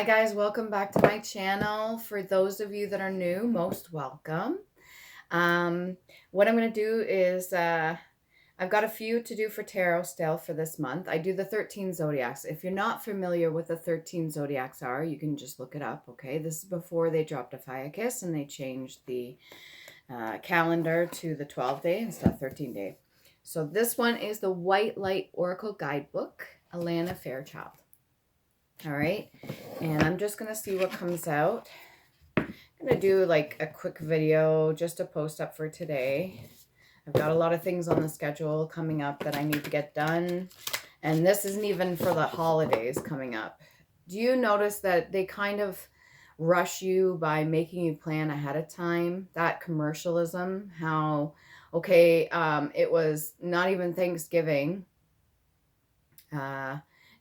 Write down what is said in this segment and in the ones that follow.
Hi guys, welcome back to my channel. For those of you that are new, most welcome. What I'm going to do is I've got a few to do for tarot still for this month. I do the 13 zodiacs. If you're not familiar with the 13 zodiacs are, you can just look it up, okay? This is before they dropped a HUGS and they changed the calendar to the 12-day instead of 13-day. So this one is the White Light Oracle Guidebook, Alana Fairchild. All right, and I'm just gonna see what comes out. I'm gonna do like a quick video just to post up for today. I've got a lot of things on the schedule coming up that I need to get done, and this isn't even for the holidays coming up. Do you notice that they kind of rush you by making you plan ahead of time? That commercialism, how okay, it was not even Thanksgiving,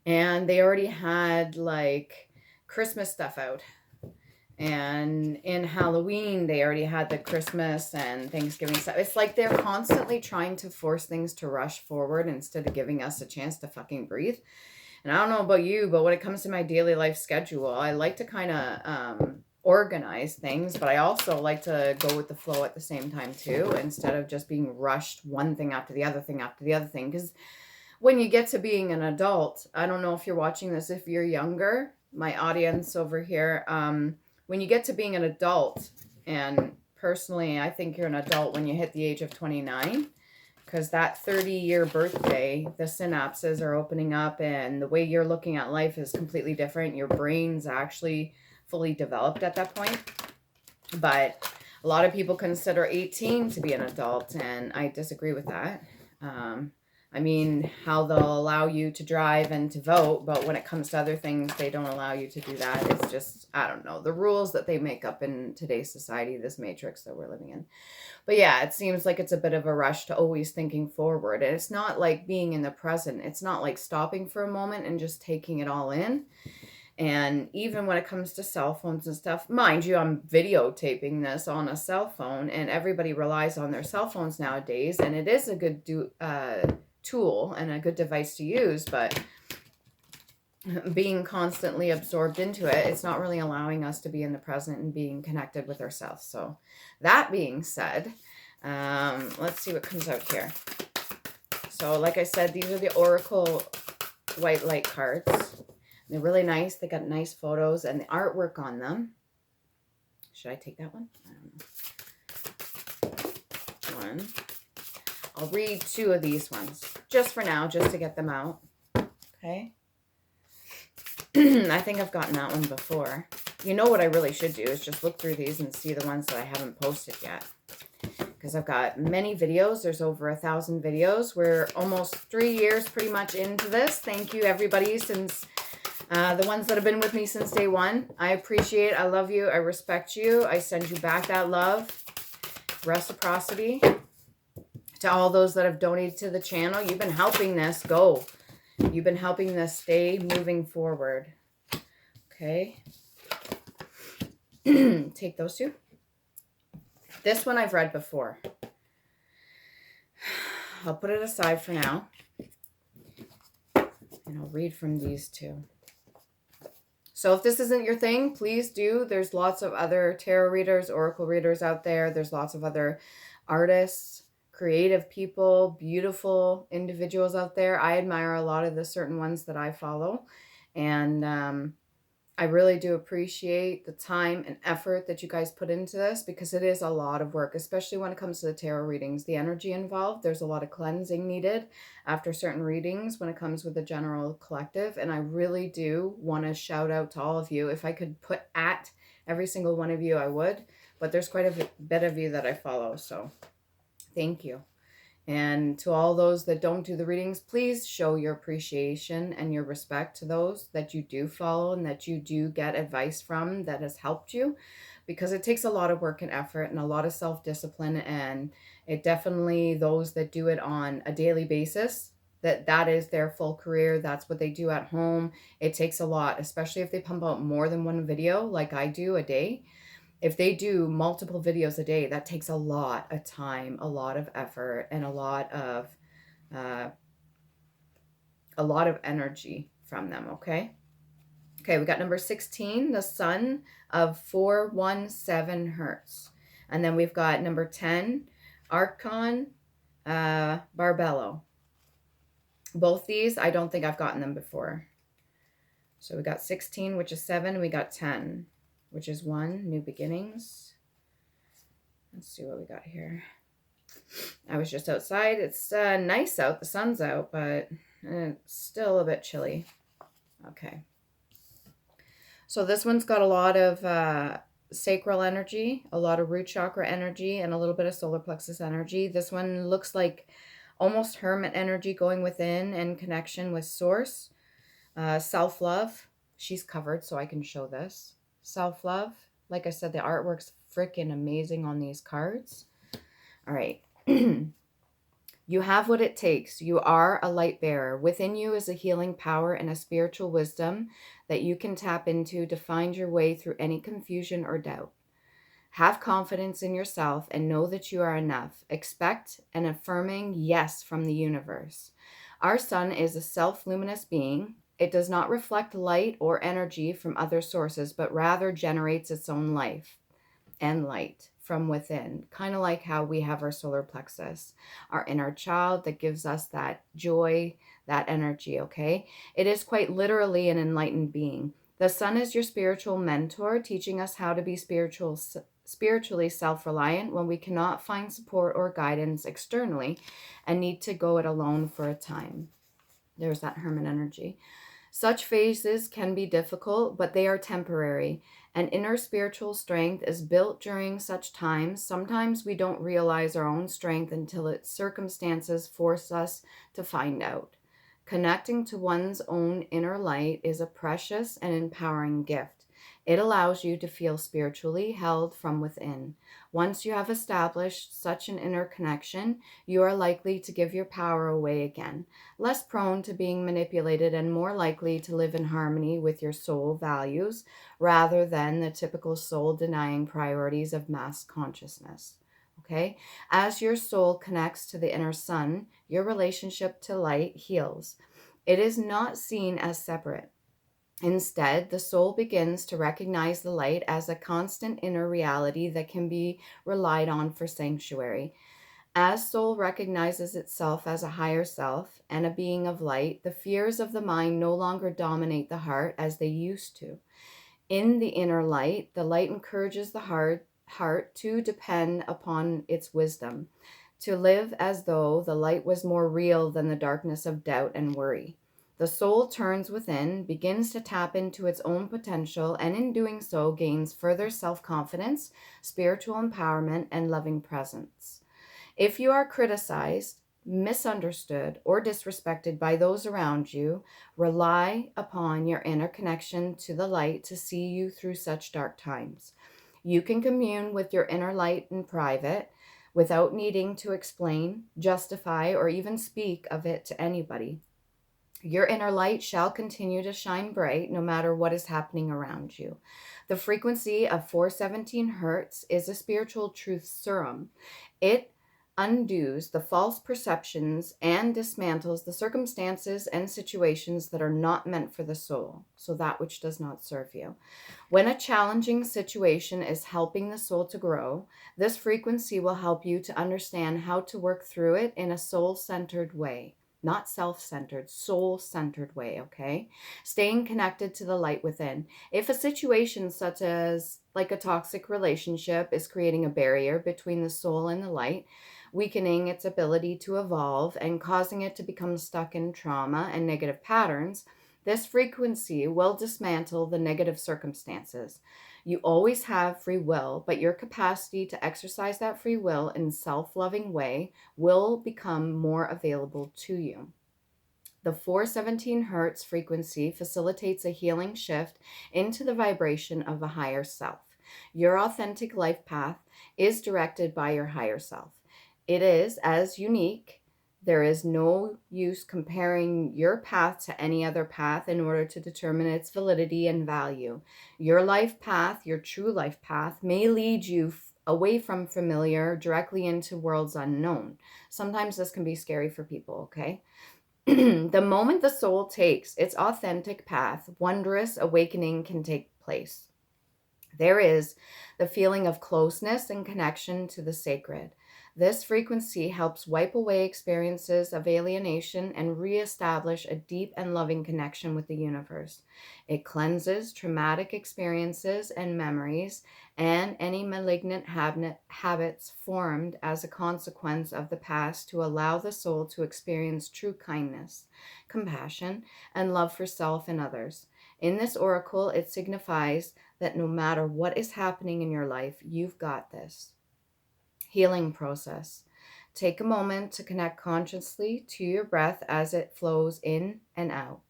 and they already had like Christmas stuff out. And in Halloween, they already had the Christmas and Thanksgiving stuff. It's like they're constantly trying to force things to rush forward instead of giving us a chance to fucking breathe. And I don't know about you, but when it comes to my daily life schedule, I like to kind of organize things, but I also like to go with the flow at the same time too, instead of just being rushed one thing after the other thing after the other thing. Because when you get to being an adult, I don't know if you're watching this, if you're younger, my audience over here, when you get to being an adult, and personally, I think you're an adult when you hit the age of 29, because that 30-year birthday, the synapses are opening up and the way you're looking at life is completely different. Your brain's actually fully developed at that point. But a lot of people consider 18 to be an adult, and I disagree with that. I mean, how they'll allow you to drive and to vote, but when it comes to other things, they don't allow you to do that. It's just, I don't know, the rules that they make up in today's society, this matrix that we're living in. But yeah, it seems like it's a bit of a rush to always thinking forward. And it's not like being in the present. It's not like stopping for a moment and just taking it all in. And even when it comes to cell phones and stuff, mind you, I'm videotaping this on a cell phone, and everybody relies on their cell phones nowadays. And it is a good tool and a good device to use, but being constantly absorbed into it, it's not really allowing us to be in the present and being connected with ourselves. So that being said, let's see what comes out here. So like I said, these are the Oracle White Light cards. They're really nice. They got nice photos and the artwork on them. Should I take that one? I don't know. One. I'll read two of these ones just for now, just to get them out. Okay. I think I've gotten that one before. You know what I really should do is just look through these and see the ones that I haven't posted yet. Because I've got many videos. There's over 1,000 videos. We're almost 3 years pretty much into this. Thank you, everybody, since the ones that have been with me since day one. I appreciate, I love you, I respect you. I send you back that love, reciprocity. To all those that have donated to the channel, you've been helping this go. You've been helping this stay moving forward. Okay. Take those two. This one I've read before. I'll put it aside for now. And I'll read from these two. So if this isn't your thing, please do. There's lots of other tarot readers, oracle readers out there. There's lots of other artists, creative people, beautiful individuals out there. I admire a lot of the certain ones that I follow. And I really do appreciate the time and effort that you guys put into this, because it is a lot of work, especially when it comes to the tarot readings. The energy involved, there's a lot of cleansing needed after certain readings when it comes with the general collective. And I really do want to shout out to all of you. If I could put at every single one of you, I would. But there's quite a bit of you that I follow, so thank you. And to all those that don't do the readings, please show your appreciation and your respect to those that you do follow and that you do get advice from that has helped you, because it takes a lot of work and effort and a lot of self-discipline. And it definitely, those that do it on a daily basis, that is their full career. That's what they do at home. It takes a lot, especially if they pump out more than one video like I do a day. If they do multiple videos a day, that takes a lot of time, a lot of effort, and a lot of energy from them, okay? Okay, we got number 16, the sun of 417 hertz. And then we've got number 10, Archon Barbello. Both these, I don't think I've gotten them before. So we got 16, which is 7. We got 10, which is 1, new beginnings. Let's see what we got here. I was just outside. It's nice out. The sun's out, but it's still a bit chilly. Okay. So this one's got a lot of sacral energy, a lot of root chakra energy, and a little bit of solar plexus energy. This one looks like almost hermit energy going within and connection with source. Self-love. She's covered, so I can show this. Self-love. Like I said, the artwork's freaking amazing on these cards. All right. You have what it takes. You are a light bearer. Within you is a healing power and a spiritual wisdom that you can tap into to find your way through any confusion or doubt. Have confidence in yourself and know that you are enough. Expect an affirming yes from the universe. Our sun is a self-luminous being. It does not reflect light or energy from other sources, but rather generates its own life and light from within, kind of like how we have our solar plexus, our inner child that gives us that joy, that energy, okay? It is quite literally an enlightened being. The sun is your spiritual mentor, teaching us how to be spiritually self-reliant when we cannot find support or guidance externally and need to go it alone for a time. There's that hermit energy. Such phases can be difficult, but they are temporary. An inner spiritual strength is built during such times. Sometimes we don't realize our own strength until its circumstances force us to find out. Connecting to one's own inner light is a precious and empowering gift. It allows you to feel spiritually held from within. Once you have established such an inner connection, you are likely to give your power away again, less prone to being manipulated and more likely to live in harmony with your soul values rather than the typical soul-denying priorities of mass consciousness. Okay? As your soul connects to the inner sun, your relationship to light heals. It is not seen as separate. Instead, the soul begins to recognize the light as a constant inner reality that can be relied on for sanctuary. As soul recognizes itself as a higher self and a being of light, the fears of the mind no longer dominate the heart as they used to. In the inner light, the light encourages the heart to depend upon its wisdom, to live as though the light was more real than the darkness of doubt and worry. The soul turns within, begins to tap into its own potential, and in doing so gains further self-confidence, spiritual empowerment, and loving presence. If you are criticized, misunderstood, or disrespected by those around you, rely upon your inner connection to the light to see you through such dark times. You can commune with your inner light in private without needing to explain, justify, or even speak of it to anybody. Your inner light shall continue to shine bright no matter what is happening around you. The frequency of 417 hertz is a spiritual truth serum. It undoes the false perceptions and dismantles the circumstances and situations that are not meant for the soul, so that which does not serve you. When a challenging situation is helping the soul to grow, this frequency will help you to understand how to work through it in a soul-centered way. Not self-centered, soul-centered way, okay? Staying connected to the light within. If a situation such as like a toxic relationship is creating a barrier between the soul and the light, weakening its ability to evolve and causing it to become stuck in trauma and negative patterns, this frequency will dismantle the negative circumstances. You always have free will, but your capacity to exercise that free will in a self-loving way will become more available to you. The 417 hertz frequency facilitates a healing shift into the vibration of a higher self. Your authentic life path is directed by your higher self. It is as unique. There is no use comparing your path to any other path in order to determine its validity and value. Your life path, your true life path, may lead you away from familiar directly into worlds unknown. Sometimes this can be scary for people, okay? The moment the soul takes its authentic path, wondrous awakening can take place. There is the feeling of closeness and connection to the sacred. This frequency helps wipe away experiences of alienation and reestablish a deep and loving connection with the universe. It cleanses traumatic experiences and memories and any malignant habits formed as a consequence of the past to allow the soul to experience true kindness, compassion, and love for self and others. In this oracle, it signifies that no matter what is happening in your life, you've got this. Healing process. Take a moment to connect consciously to your breath as it flows in and out.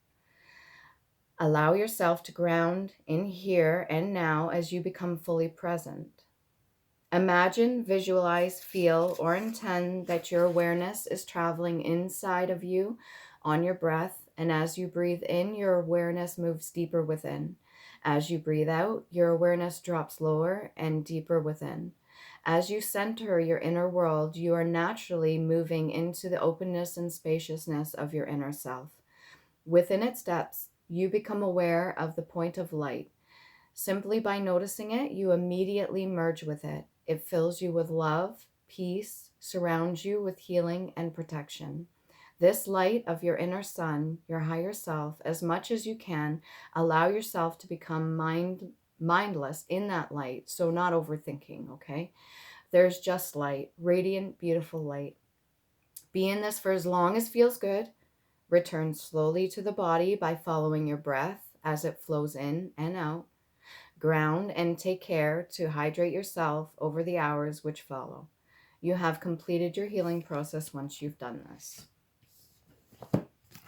Allow yourself to ground in here and now as you become fully present. Imagine, visualize, feel, or intend that your awareness is traveling inside of you on your breath, and as you breathe in, your awareness moves deeper within. As you breathe out, your awareness drops lower and deeper within. As you center your inner world, you are naturally moving into the openness and spaciousness of your inner self. Within its depths, you become aware of the point of light. Simply by noticing it, you immediately merge with it. It fills you with love, peace, surrounds you with healing and protection. This light of your inner sun, your higher self, as much as you can, allow yourself to become mindless in that light. So not overthinking, okay? There's just light, radiant, beautiful light. Be in this for as long as feels good. Return slowly to the body by following your breath as it flows in and out. Ground and take care to hydrate yourself over the hours which follow. You have completed your healing process once you've done this.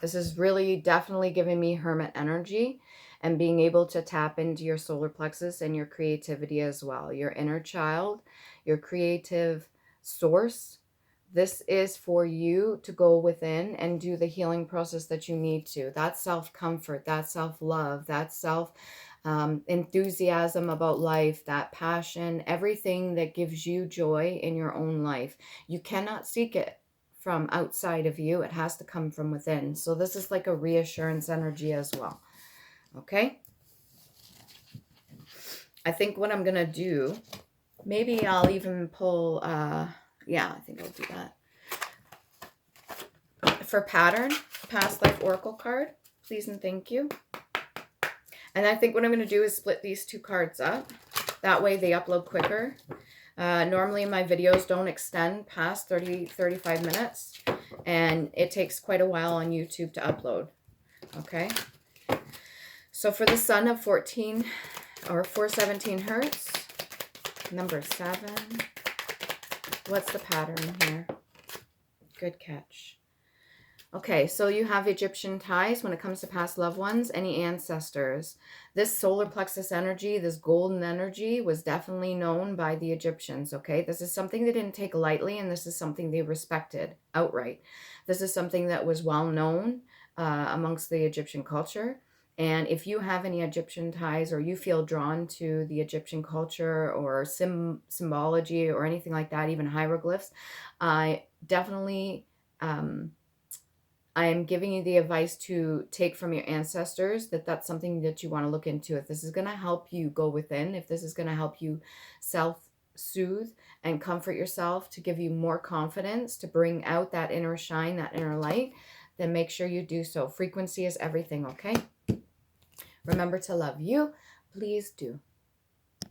This is really definitely giving me hermit energy and being able to tap into your solar plexus and your creativity as well. Your inner child, your creative source. This is for you to go within and do the healing process that you need to. That self-comfort, that self-love, that enthusiasm about life, that passion, everything that gives you joy in your own life. You cannot seek it from outside of you. It has to come from within. So this is like a reassurance energy as well. Okay? I think what I'm going to do, maybe I'll even pull, yeah, I think I'll do that. For pattern, past life oracle card, please and thank you. And I think what I'm going to do is split these two cards up. That way they upload quicker. Normally my videos don't extend past 35 minutes. And it takes quite a while on YouTube to upload. Okay. So for the sun of 14 or 417 hertz, number 7. What's the pattern here? Good catch. Okay, so you have Egyptian ties when it comes to past loved ones, any ancestors. This solar plexus energy, this golden energy was definitely known by the Egyptians, okay? This is something they didn't take lightly, and this is something they respected outright. This is something that was well known amongst the Egyptian culture. And if you have any Egyptian ties or you feel drawn to the Egyptian culture or symbology or anything like that, even hieroglyphs, I definitely... I am giving you the advice to take from your ancestors, that's something that you want to look into. If this is going to help you go within, if this is going to help you self-soothe and comfort yourself, to give you more confidence, to bring out that inner shine, that inner light, then make sure you do so. Frequency is everything, okay? Remember to love you. Please do.